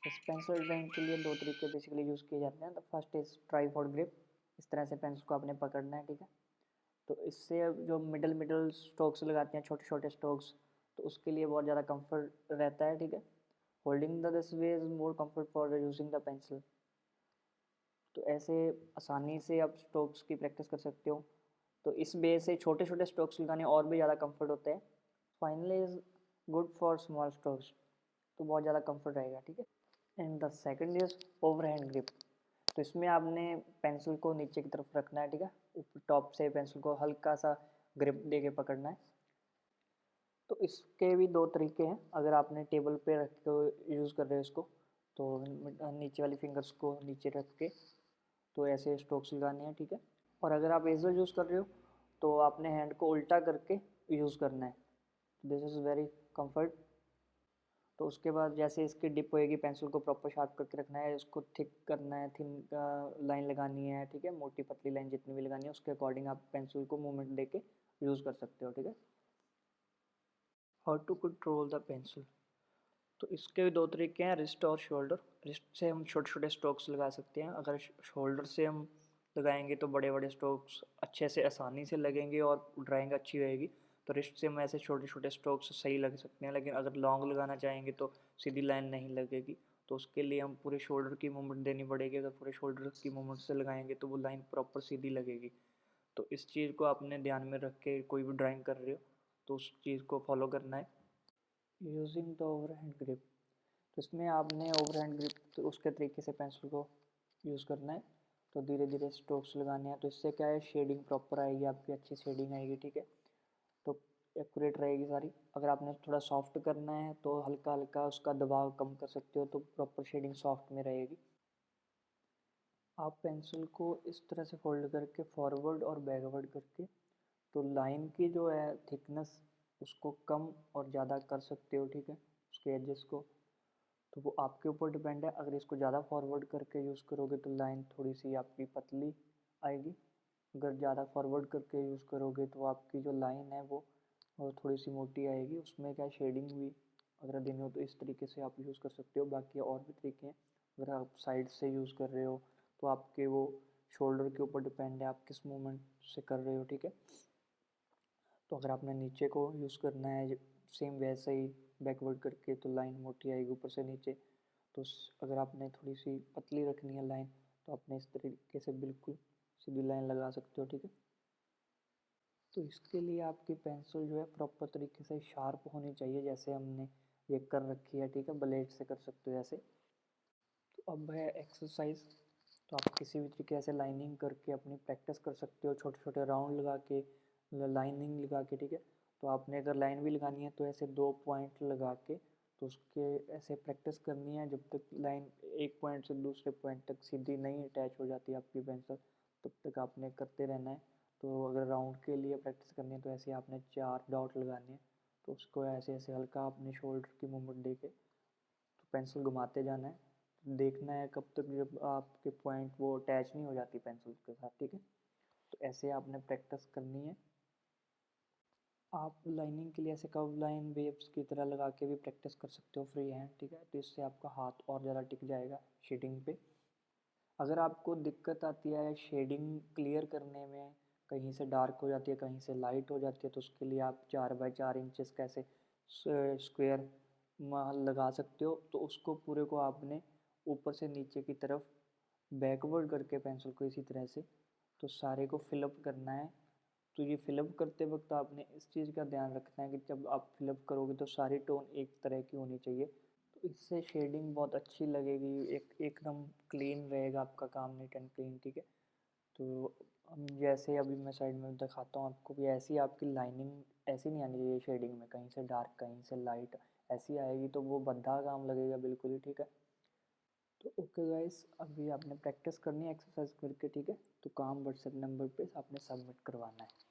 इस pencil drawing के लिए दो तरीके बेसिकली यूज़ किए जाते हैं। The first is tripod grip. इस तरह से पेंसिल को आपने पकड़ना है, ठीक है। तो इससे अब जो मिडल स्ट्रोक्स लगाते हैं, छोटे छोटे स्ट्रोक्स, तो उसके लिए बहुत ज़्यादा कंफर्ट रहता है, ठीक है। Holding the this way is more comfort for using the pencil. तो ऐसे आसानी से आप स्ट्रोक्स की प्रैक्टिस कर सकते हो। तो इस वे से छोटे छोटे स्ट्रोक्स लगाने और भी ज़्यादा कंफर्ट होते हैं। Finally is good for small strokes, तो बहुत ज़्यादा कंफर्ट रहेगा, ठीक है। And the second is overhand grip. तो इसमें आपने पेंसिल को नीचे की तरफ रखना है, ठीक है। ऊपर टॉप से पेंसिल को हल्का सा ग्रिप दे के पकड़ना है। तो इसके भी दो तरीके हैं। अगर आपने टेबल पे रख के यूज़ कर रहे हो इसको, तो नीचे वाली फिंगर्स को नीचे रख के तो ऐसे स्ट्रोक्स लगाने हैं, ठीक है। और अगर आप एजल यूज़ कर रहे हो तो आपने हैंड को उल्टा करके यूज़ करना है। This is very comfort. तो उसके बाद जैसे इसकी डिप होएगी, पेंसिल को प्रॉपर शार्प करके रखना है, इसको थिक करना है, थिन लाइन लगानी है, ठीक है। मोटी पतली लाइन जितनी भी लगानी है उसके अकॉर्डिंग आप पेंसिल को मूवमेंट देके यूज़ कर सकते हो, ठीक है। How to control the pencil. तो इसके भी दो तरीके हैं, रिस्ट और शोल्डर। रिस्ट से हम छोटे छोटे स्ट्रोक्स लगा सकते हैं। अगर शोल्डर से हम लगाएंगे तो बड़े बड़े स्ट्रोक्स अच्छे से आसानी से लगेंगे और ड्राइंग अच्छी रहेगी। तो रिस्ट से हम ऐसे छोटे छोटे स्ट्रोक्स सही लग सकते हैं, लेकिन अगर लॉन्ग लगाना चाहेंगे तो सीधी लाइन नहीं लगेगी। तो उसके लिए हम पूरे शोल्डर की मूवमेंट देनी पड़ेगी। अगर पूरे शोल्डर की मूवमेंट से लगाएंगे तो वो लाइन प्रॉपर सीधी लगेगी। तो इस चीज़ को आपने ध्यान में रख के कोई भी ड्राइंग कर रहे हो तो उस चीज़ को फॉलो करना है। Using the overhand grip. तो इसमें आपने ओवरहैंड ग्रिप तो उसके तरीके से पेंसिल को यूज़ करना है। तो धीरे धीरे स्ट्रोक्स लगाने हैं। तो इससे क्या है, शेडिंग प्रॉपर आएगी, आपकी अच्छी शेडिंग आएगी, ठीक है। तो एक्यूरेट रहेगी सारी। अगर आपने थोड़ा सॉफ्ट करना है तो हल्का हल्का उसका दबाव कम कर सकते हो, तो प्रॉपर शेडिंग सॉफ्ट में रहेगी। आप पेंसिल को इस तरह से फोल्ड करके फॉरवर्ड और बैकवर्ड करके तो लाइन की जो है थिकनेस उसको कम और ज़्यादा कर सकते हो, ठीक है, उसके एजेस को। तो वो आपके ऊपर डिपेंड है। अगर इसको ज़्यादा फॉरवर्ड करके यूज़ करोगे तो लाइन थोड़ी सी आपकी पतली आएगी। अगर ज़्यादा फॉरवर्ड करके यूज़ करोगे तो आपकी जो लाइन है वो थोड़ी सी मोटी आएगी। उसमें क्या शेडिंग भी अगर देनी हो तो इस तरीके से आप यूज़ कर सकते हो। बाकी और भी तरीके हैं। अगर आप साइड से यूज़ कर रहे हो तो आपके वो शोल्डर के ऊपर डिपेंड है, आप किस मूवमेंट से कर रहे हो, ठीक है। तो अगर आपने नीचे को यूज़ करना है सेम वैसे ही बैकवर्ड करके तो लाइन मोटी आएगी ऊपर से नीचे। तो अगर आपने थोड़ी सी पतली रखनी है लाइन तो आपने इस तरीके से बिल्कुल सीधी लाइन लगा सकते हो, ठीक है। तो इसके लिए आपकी पेंसिल जो है प्रॉपर तरीके से शार्प होनी चाहिए, जैसे हमने ये कर रखी है, ठीक है। ब्लेड से कर सकते हो ऐसे। तो अब है एक्सरसाइज। तो आप किसी भी तरीके से लाइनिंग करके अपनी प्रैक्टिस कर सकते हो, छोटे छोटे राउंड लगा के, लाइनिंग लगा के, ठीक है। तो आपने अगर लाइन भी लगानी है तो ऐसे 2 पॉइंट लगा के तो उसके ऐसे प्रैक्टिस करनी है जब तक लाइन एक पॉइंट से दूसरे पॉइंट तक सीधी नहीं अटैच हो जाती आपकी पेंसिल, तब तक आपने करते रहना है। तो अगर राउंड के लिए प्रैक्टिस करनी है तो ऐसे आपने 4 डॉट लगाने हैं। तो उसको ऐसे ऐसे हल्का अपने शोल्डर की मूवमेंट दे के तो पेंसिल घुमाते जाना है। देखना है कब तक जब आपके पॉइंट वो अटैच नहीं हो जाती पेंसिल के साथ, ठीक है। तो ऐसे आपने प्रैक्टिस करनी है। आप लाइनिंग के लिए ऐसे कर्व लाइन वेव्स की तरह लगा के भी प्रैक्टिस कर सकते हो फ्री हैंड, ठीक है। तो इससे आपका हाथ और ज़्यादा टिक जाएगा शेडिंग पे। अगर आपको दिक्कत आती है शेडिंग क्लियर करने में, कहीं से डार्क हो जाती है कहीं से लाइट हो जाती है, तो उसके लिए आप 4x4 इंचेस कैसे स्क्वायर लगा सकते हो। तो उसको पूरे को आपने ऊपर से नीचे की तरफ बैकवर्ड करके पेंसिल को इसी तरह से तो सारे को फिलअप करना है। तो ये फिलअप करते वक्त आपने इस चीज़ का ध्यान रखना है कि जब आप फिलअप करोगे तो सारी टोन एक तरह की होनी चाहिए। तो इससे शेडिंग बहुत अच्छी लगेगी, एकदम क्लीन रहेगा आपका काम, नीट एंड क्लीन, ठीक है। तो हम जैसे अभी मैं साइड में दिखाता हूँ आपको भी, ऐसी आपकी लाइनिंग ऐसी नहीं आनी चाहिए शेडिंग में, कहीं से डार्क कहीं से लाइट ऐसी आएगी तो वो बंधा काम लगेगा बिल्कुल ही, ठीक है। तो ओके गाइस, अभी आपने प्रैक्टिस करनी है एक्सरसाइज करके, ठीक है। तो काम व्हाट्सएप नंबर पे आपने सबमिट करवाना है।